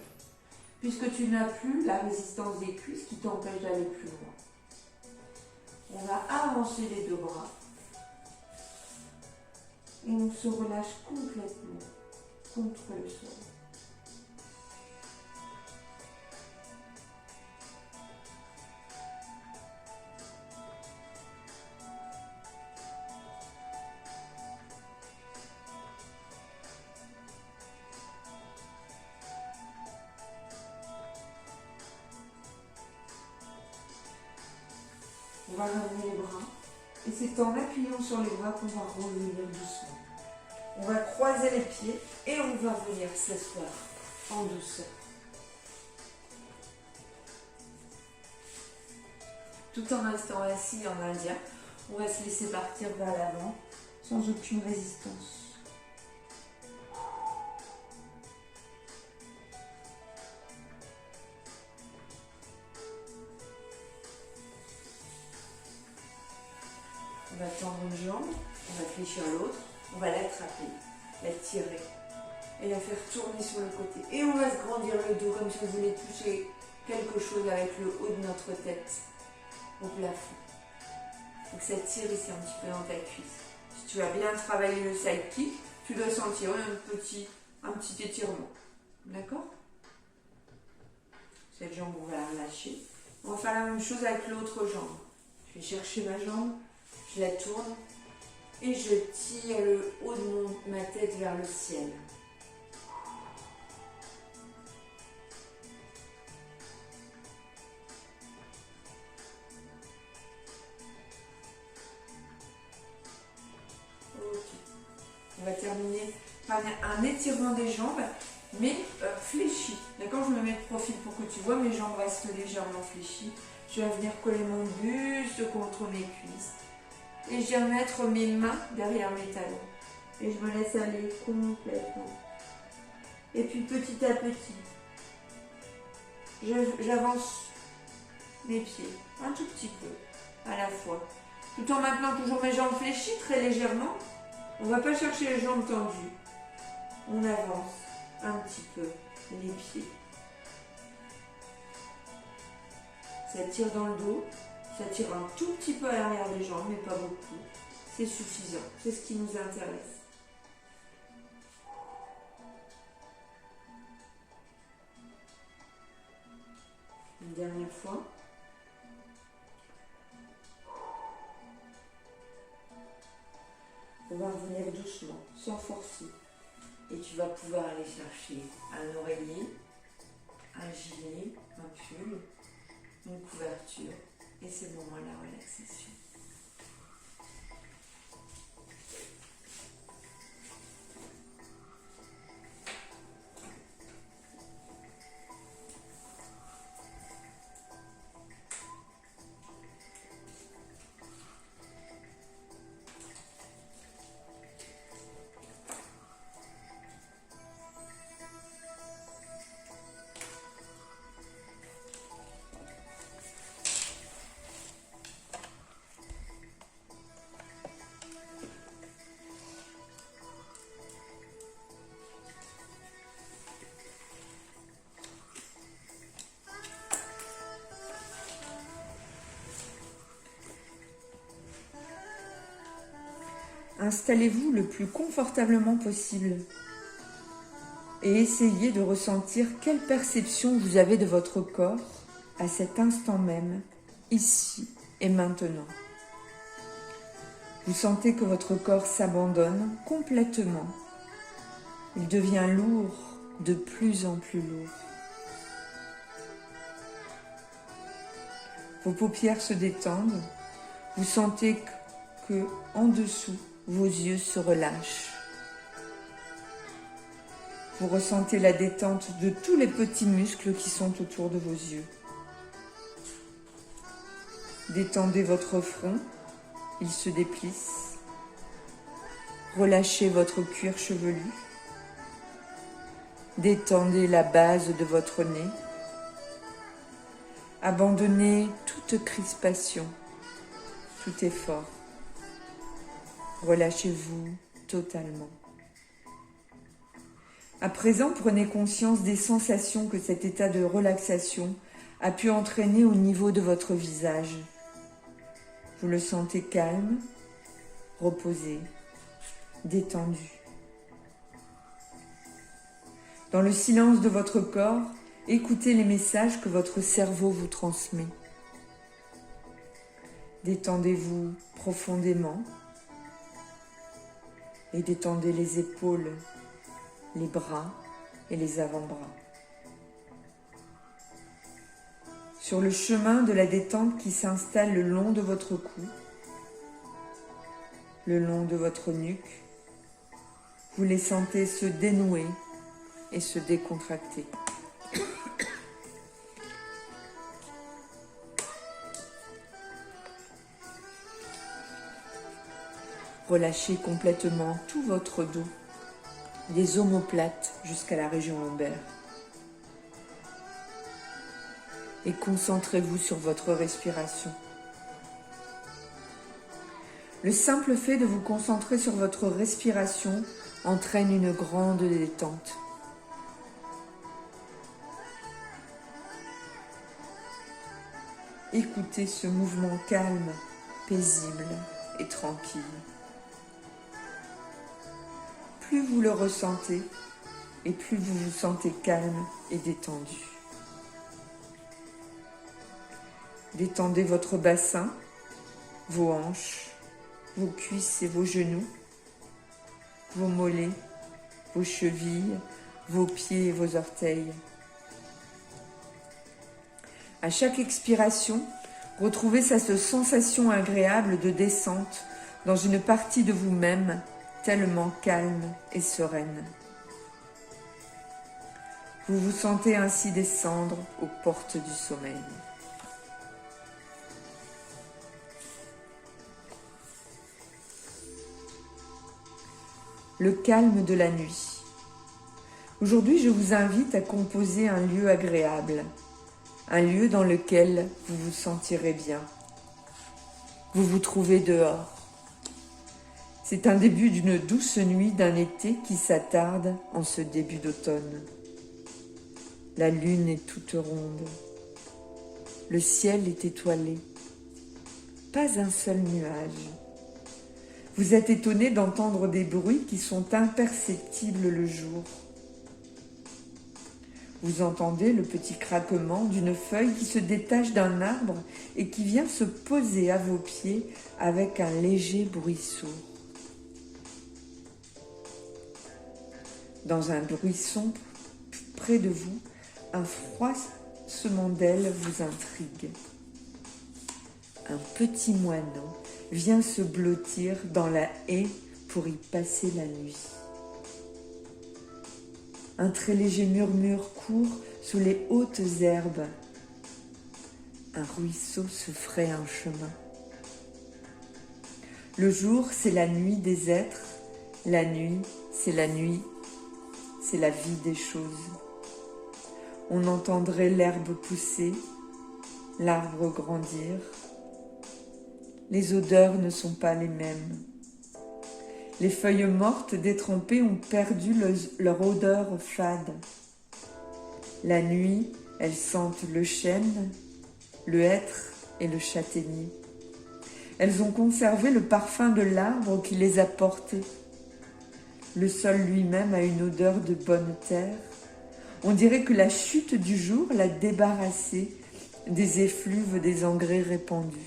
Puisque tu n'as plus la résistance des cuisses qui t'empêche d'aller plus loin. On va avancer les deux bras. Et on se relâche complètement contre le sol. On va ramener les bras. Et c'est en appuyant sur les bras qu'on va revenir doucement. On va croiser les pieds et on va venir s'asseoir en douceur. Tout en restant assis en indien, on va se laisser partir vers l'avant sans aucune résistance. On va tendre une jambe, on va fléchir l'autre, on va l'attraper, la tirer et la faire tourner sur le côté. Et on va se grandir le dos comme si on voulait toucher quelque chose avec le haut de notre tête au plafond. Donc ça tire ici un petit peu dans ta cuisse. Si tu as bien travaillé le side kick, tu dois sentir un petit étirement. D'accord? Cette jambe, on va la relâcher. On va faire la même chose avec l'autre jambe. Je vais chercher ma jambe. Je la tourne et je tire le haut de ma tête vers le ciel. Ok. On va terminer par un étirement des jambes, mais fléchi. D'accord? Je me mets de profil pour que tu vois, mes jambes restent légèrement fléchies. Je vais venir coller mon buste contre mes cuisses. Et je viens mettre mes mains derrière mes talons. Et je me laisse aller complètement. Et puis petit à petit, j'avance mes pieds un tout petit peu à la fois. Tout en maintenant toujours mes jambes fléchies très légèrement. On ne va pas chercher les jambes tendues. On avance un petit peu les pieds. Ça tire dans le dos. Ça tire un tout petit peu à l'arrière des jambes, mais pas beaucoup. C'est suffisant. C'est ce qui nous intéresse. Une dernière fois. On va revenir doucement, sans forcer. Et tu vas pouvoir aller chercher un oreiller, un gilet, un pull, une couverture. Et c'est le moment de la relaxation. installez-vous le plus confortablement possible et essayez de ressentir quelle perception vous avez de votre corps à cet instant même, ici et maintenant. Vous sentez que votre corps s'abandonne complètement. Il devient lourd, de plus en plus lourd. Vos paupières se détendent. Vous sentez que, en dessous, vos yeux se relâchent. Vous ressentez la détente de tous les petits muscles qui sont autour de vos yeux. Détendez votre front, il se déplisse. Relâchez votre cuir chevelu. Détendez la base de votre nez. Abandonnez toute crispation, tout effort. Relâchez-vous totalement. À présent, prenez conscience des sensations que cet état de relaxation a pu entraîner au niveau de votre visage. Vous le sentez calme, reposé, détendu. Dans le silence de votre corps, écoutez les messages que votre cerveau vous transmet. Détendez-vous profondément et détendez les épaules, les bras et les avant-bras. Sur le chemin de la détente qui s'installe le long de votre cou, le long de votre nuque, vous les sentez se dénouer et se décontracter. Relâchez complètement tout votre dos, des omoplates jusqu'à la région lombaire. Et concentrez-vous sur votre respiration. Le simple fait de vous concentrer sur votre respiration entraîne une grande détente. Écoutez ce mouvement calme, paisible et tranquille. Plus vous le ressentez, et plus vous vous sentez calme et détendu. Détendez votre bassin, vos hanches, vos cuisses et vos genoux, vos mollets, vos chevilles, vos pieds et vos orteils. À chaque expiration, retrouvez cette sensation agréable de descente dans une partie de vous-même tellement calme et sereine. Vous vous sentez ainsi descendre aux portes du sommeil. Le calme de la nuit. Aujourd'hui, je vous invite à composer un lieu agréable, un lieu dans lequel vous vous sentirez bien. Vous vous trouvez dehors. C'est un début d'une douce nuit d'un été qui s'attarde en ce début d'automne. La lune est toute ronde. Le ciel est étoilé. Pas un seul nuage. Vous êtes étonné d'entendre des bruits qui sont imperceptibles le jour. Vous entendez le petit craquement d'une feuille qui se détache d'un arbre et qui vient se poser à vos pieds avec un léger bruit sourd. Dans un buisson près de vous, un froissement d'ailes vous intrigue. Un petit moineau vient se blottir dans la haie pour y passer la nuit. Un très léger murmure court sous les hautes herbes. Un ruisseau se fraye un chemin. Le jour, c'est la nuit des êtres. La nuit, c'est la nuit. C'est la vie des choses. On entendrait l'herbe pousser, l'arbre grandir. Les odeurs ne sont pas les mêmes. Les feuilles mortes détrempées ont perdu leur odeur fade. La nuit, elles sentent le chêne, le hêtre et le châtaignier. Elles ont conservé le parfum de l'arbre qui les a portées. Le sol lui-même a une odeur de bonne terre. On dirait que la chute du jour l'a débarrassé des effluves des engrais répandus.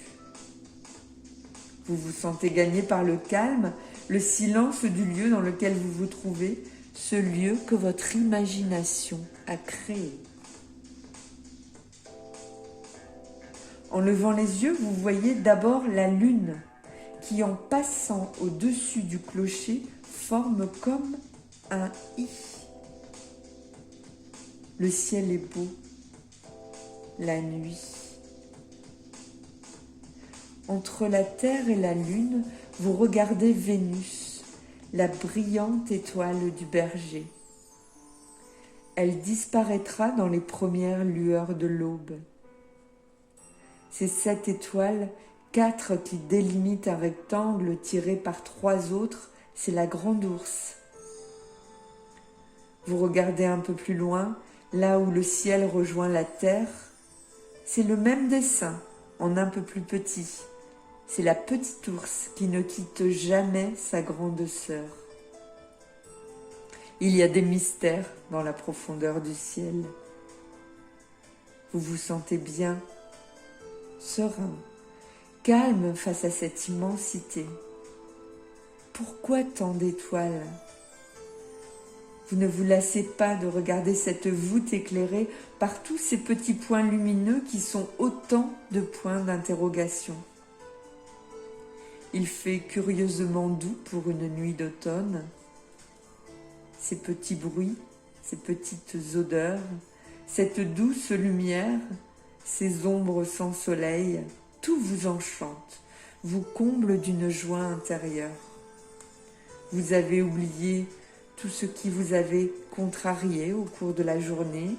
Vous vous sentez gagné par le calme, le silence du lieu dans lequel vous vous trouvez, ce lieu que votre imagination a créé. En levant les yeux, vous voyez d'abord la lune qui, en passant au-dessus du clocher, forme comme un I. Le ciel est beau, la nuit. Entre la terre et la lune, vous regardez Vénus, la brillante étoile du berger. Elle disparaîtra dans les premières lueurs de l'aube. Ces 7 étoiles, 4 qui délimitent un rectangle tiré par 3 autres, c'est la grande ours. Vous regardez un peu plus loin, là où le ciel rejoint la terre, c'est le même dessin, en un peu plus petit. C'est la petite ours qui ne quitte jamais sa grande sœur. Il y a des mystères dans la profondeur du ciel. Vous vous sentez bien, serein, calme face à cette immensité. Pourquoi tant d'étoiles ? Vous ne vous lassez pas de regarder cette voûte éclairée par tous ces petits points lumineux qui sont autant de points d'interrogation. Il fait curieusement doux pour une nuit d'automne. Ces petits bruits, ces petites odeurs, cette douce lumière, ces ombres sans soleil, tout vous enchante, vous comble d'une joie intérieure. Vous avez oublié tout ce qui vous avait contrarié au cours de la journée.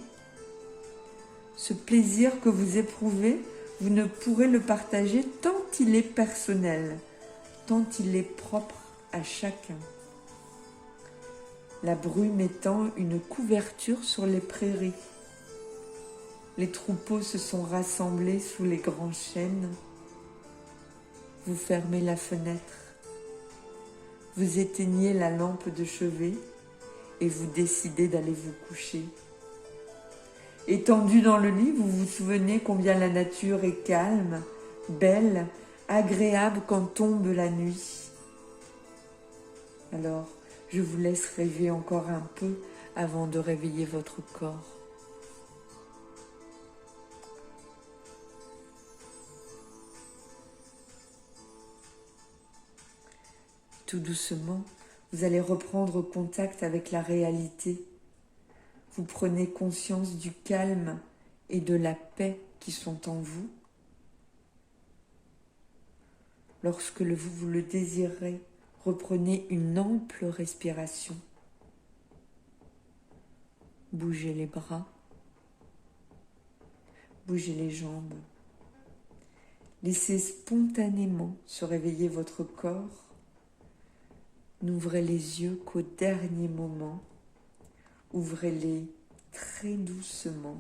Ce plaisir que vous éprouvez, vous ne pourrez le partager tant il est personnel, tant il est propre à chacun. La brume étend une couverture sur les prairies. Les troupeaux se sont rassemblés sous les grands chênes. Vous fermez la fenêtre. Vous éteignez la lampe de chevet et vous décidez d'aller vous coucher. Étendu dans le lit, vous vous souvenez combien la nature est calme, belle, agréable quand tombe la nuit. Alors, je vous laisse rêver encore un peu avant de réveiller votre corps. Tout doucement, vous allez reprendre contact avec la réalité. Vous prenez conscience du calme et de la paix qui sont en vous. Lorsque vous le désirez, reprenez une ample respiration. Bougez les bras, bougez les jambes. Laissez spontanément se réveiller votre corps. N'ouvrez les yeux qu'au dernier moment. Ouvrez-les très doucement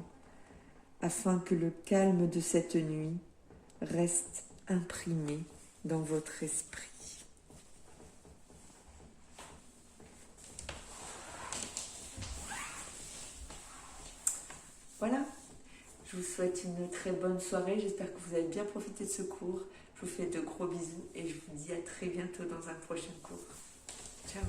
afin que le calme de cette nuit reste imprimé dans votre esprit. Voilà, je vous souhaite une très bonne soirée. J'espère que vous avez bien profité de ce cours. Je vous fais de gros bisous et je vous dis à très bientôt dans un prochain cours. Ciao.